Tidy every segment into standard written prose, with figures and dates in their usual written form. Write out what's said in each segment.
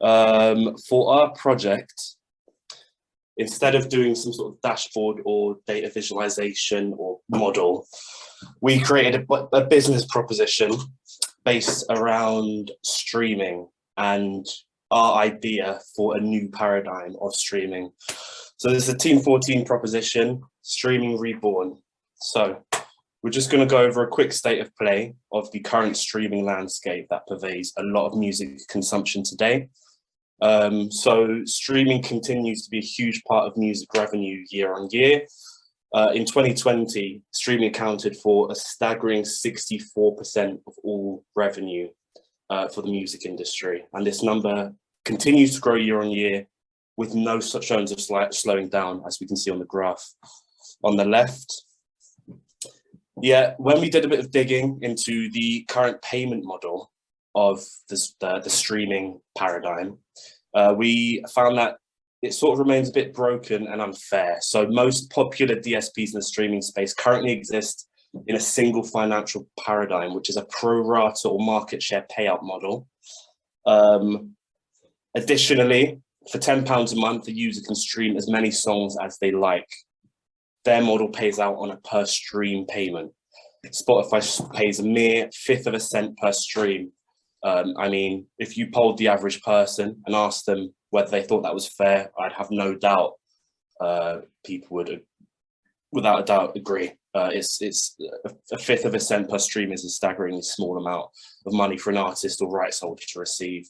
For our project, instead of doing some sort of dashboard or data visualization or model, we created a business proposition based around streaming and our idea for a new paradigm of streaming. So there's a Team 14 proposition, Streaming Reborn. So we're just going to go over a quick state of play of the current streaming landscape that pervades a lot of music consumption today. So streaming continues to be a huge part of music revenue year on year. In 2020, streaming accounted for a staggering 64% of all revenue for the music industry. And this number continues to grow year on year with no such signs of slowing down, as we can see on the graph on the left. Yeah, when we did a bit of digging into the current payment model of this, the streaming paradigm, we found that it sort of remains a bit broken and unfair. So most popular DSPs in the streaming space currently exist in a single financial paradigm, which is a pro rata or market share payout model. Additionally, for £10 a month, the user can stream as many songs as they like. Their model pays out on a per stream payment. Spotify pays a mere fifth of a cent per stream. I mean, if you polled the average person and asked them whether they thought that was fair, I'd have no doubt people would, without a doubt, agree. It's a fifth of a cent per stream is a staggeringly small amount of money for an artist or rights holder to receive.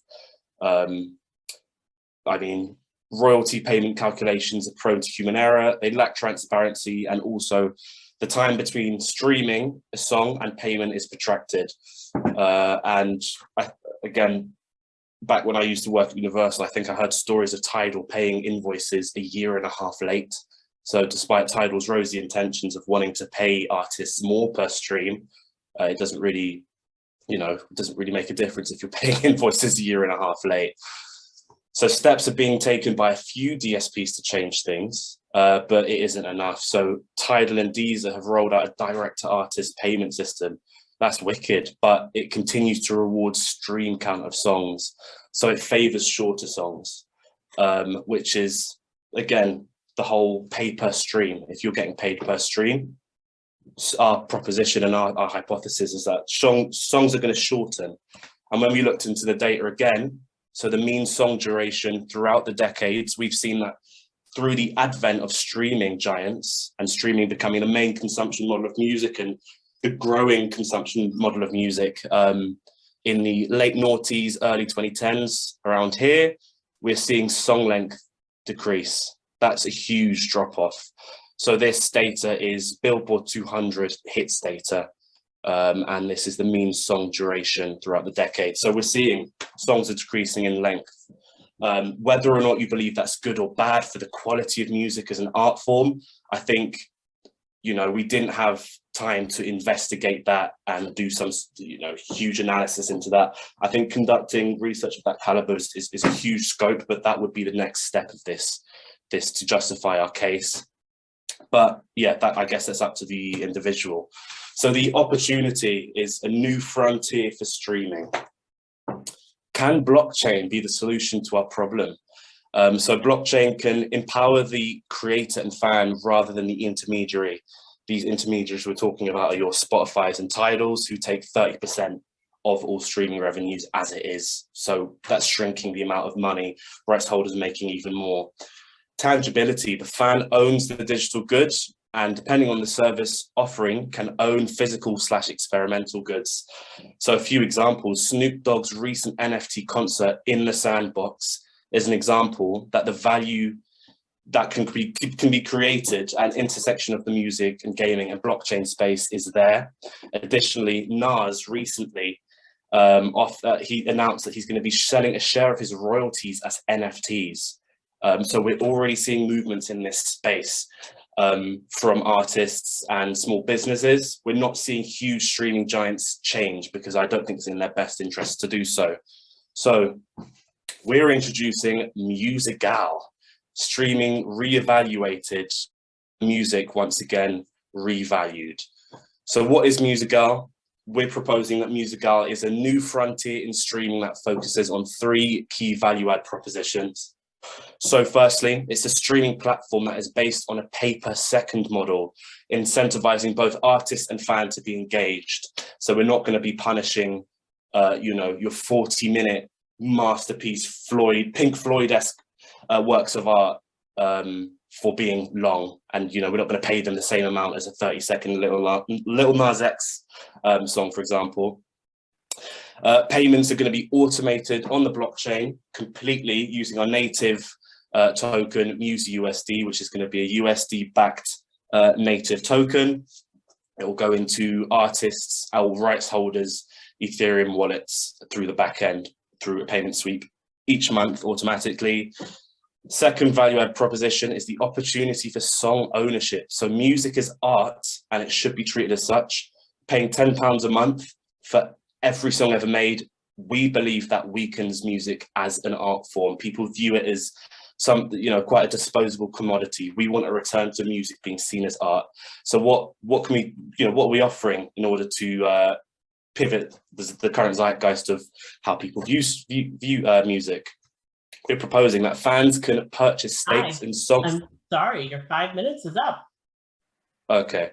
I mean, royalty payment calculations are prone to human error. They lack transparency, and also the time between streaming a song and payment is protracted. Again, back when I used to work at Universal, I think I heard stories of Tidal paying invoices a year and a half late. So despite Tidal's rosy intentions of wanting to pay artists more per stream, it doesn't really, make a difference if you're paying invoices a year and a half late. So steps are being taken by a few DSPs to change things, but it isn't enough. So Tidal and Deezer have rolled out a direct-to-artist payment system. That's wicked, but it continues to reward stream count of songs. So it favors shorter songs, which is, again, the whole pay per stream. If you're getting paid per stream, our proposition and our hypothesis is that songs are going to shorten. And when we looked into the data again, so the mean song duration throughout the decades, we've seen that through the advent of streaming giants and streaming becoming the main consumption model of music and the growing consumption model of music in the late noughties, early 2010s, around here, we're seeing song length decrease. That's a huge drop off. So this data is Billboard 200 hits data. And this is the mean song duration throughout the decade. So we're seeing songs are decreasing in length. Whether or not you believe that's good or bad for the quality of music as an art form, I think, we didn't have time to investigate that and do some, huge analysis into that. I think conducting research of that caliber is a huge scope, but that would be the next step of this to justify our case. But yeah, I guess that's up to the individual. So the opportunity is a new frontier for streaming. Can blockchain be the solution to our problem? So blockchain can empower the creator and fan rather than the intermediary. These intermediaries we're talking about are your Spotifys and Tidals, who take 30% of all streaming revenues as it is. So that's shrinking the amount of money rights holders making even more. Tangibility, the fan owns the digital goods, and depending on the service offering, can own physical/experimental goods. So a few examples: Snoop Dogg's recent NFT concert in the Sandbox is an example that the value that can be created at intersection of the music and gaming and blockchain space is there. Additionally, Nas recently he announced that he's going to be selling a share of his royalties as NFTs. So we're already seeing movements in this space from artists and small businesses. We're not seeing huge streaming giants change because I don't think it's in their best interest to do so. So we're introducing MusiGal, streaming reevaluated, music once again revalued. So what is MusiGal? we're proposing that MusiGal is a new frontier in streaming that focuses on 3 key value-add propositions. So firstly, it's a streaming platform that is based on a pay-per-second model, incentivizing both artists and fans to be engaged. So we're not going to be punishing, you know, your 40-minute masterpiece Pink Floyd-esque works of art for being long, and you know, we're not going to pay them the same amount as a 30-second Lil Nas X song, for example. Payments are going to be automated on the blockchain completely using our native token MusiUSD, which is going to be a USD-backed native token. It will go into artists, our rights holders, Ethereum wallets through the back end, through a payment sweep each month automatically. Second value-add proposition is the opportunity for song ownership. So music is art, and it should be treated as such. Paying £10 a month for every song ever made, we believe that weakens music as an art form. People view it as quite a disposable commodity. We want a return to music being seen as art. So what can we, what are we offering in order to pivot the current zeitgeist of how people view music? We're proposing that fans can purchase stakes in songs. I'm sorry, your 5 minutes is up. Okay.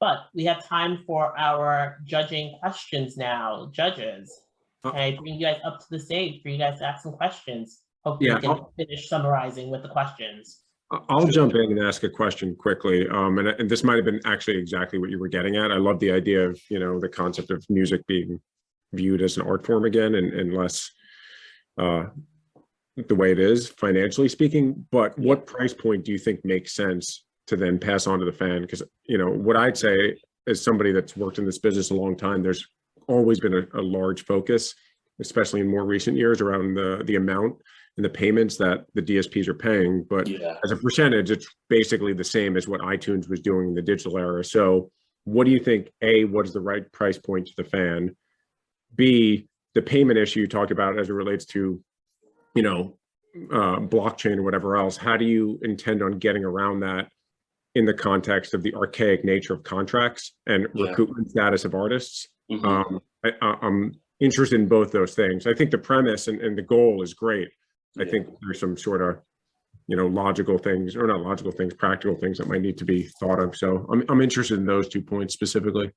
But we have time for our judging questions now. Judges, can I bring you guys up to the stage for you guys to ask some questions? Hopefully we can finish summarizing with the questions. I'll jump in and ask a question quickly. And this might have been actually exactly what you were getting at. I love the idea of, the concept of music being viewed as an art form again and less the way it is financially speaking. But what price point do you think makes sense to then pass on to the fan? Because, what I'd say as somebody that's worked in this business a long time, there's always been a large focus, especially in more recent years, around the amount and the payments that the DSPs are paying. But as a percentage, it's basically the same as what iTunes was doing in the digital era. So what do you think, A, what is the right price point to the fan? B, the payment issue you talked about as it relates to, blockchain or whatever else, how do you intend on getting around that in the context of the archaic nature of contracts and recoupment status of artists? I'm interested in both those things. I think the premise and the goal is great. I think there's some sort of, logical things, or not logical things, practical things that might need to be thought of. So I'm interested in those 2 points specifically.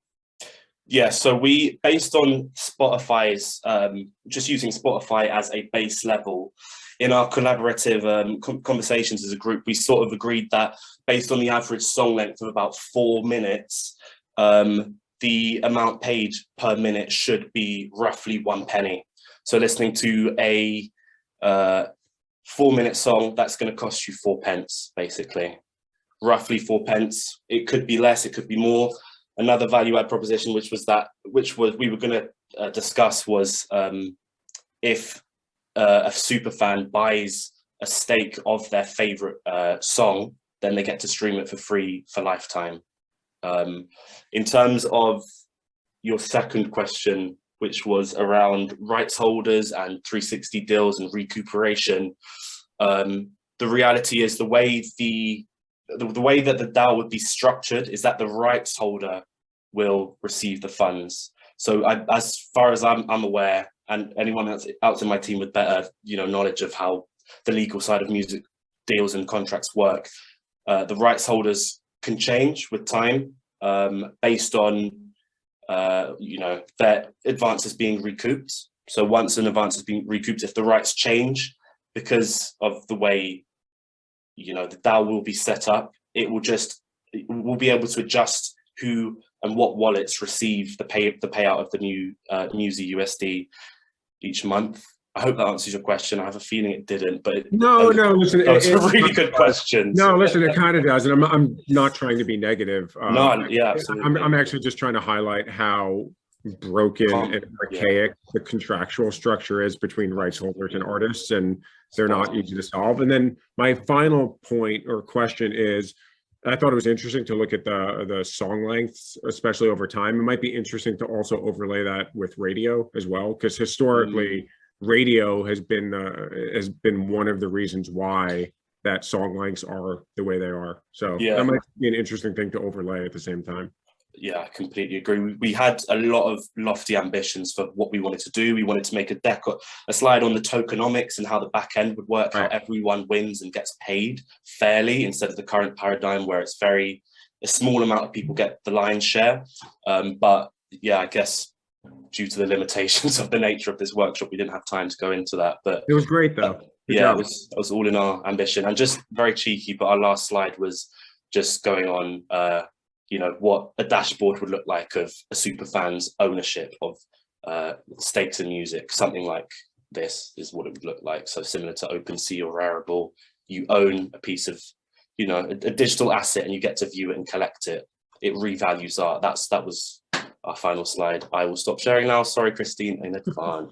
Yeah, so we, based on Spotify's, just using Spotify as a base level, in our collaborative conversations as a group, we sort of agreed that based on the average song length of about 4 minutes, the amount paid per minute should be roughly 1 penny. So listening to a 4-minute song, that's going to cost you 4 pence, basically. Roughly 4 pence. It could be less, it could be more. Another value-add proposition, which we were going to discuss, was if a super fan buys a stake of their favorite song, then they get to stream it for free for lifetime. In terms of your second question, which was around rights holders and 360 deals and recuperation, the reality is the way that the DAO would be structured is that the rights holder will receive the funds. So as far as I'm aware, and anyone else out in my team with better knowledge of how the legal side of music deals and contracts work, the rights holders can change with time based on their advances being recouped. So once an advance has been recouped, if the rights change because of the way the DAO will be set up, we'll be able to adjust who and what wallets receive the payout of the new MusiUSD each month. I hope that answers your question. I have a feeling it didn't, but no, listen, it's a really good question. No, listen, it kind of does, and I'm not trying to be negative. Absolutely. I'm actually just trying to highlight how broken and archaic the contractual structure is between rights holders and artists, and they're not easy to solve. And then my final point or question is, I thought it was interesting to look at the song lengths, especially over time. It might be interesting to also overlay that with radio as well, because historically, radio has been one of the reasons why that song lengths are the way they are. So that might be an interesting thing to overlay at the same time. Yeah, I completely agree. We had a lot of lofty ambitions for what we wanted to do. We wanted to make a slide on the tokenomics and how the back end would work, how everyone wins and gets paid fairly instead of the current paradigm where it's a small amount of people get the lion's share. But yeah, I guess due to the limitations of the nature of this workshop, we didn't have time to go into that. But it was great though. Yeah, it was all in our ambition. And just very cheeky, but our last slide was just going on what a dashboard would look like of a superfan's ownership of stakes in music. Something like this is what it would look like. So similar to OpenSea or Rarible, you own a piece of, a digital asset and you get to view it and collect it. It revalues art. That was our final slide. I will stop sharing now. Sorry, Christine, in advance.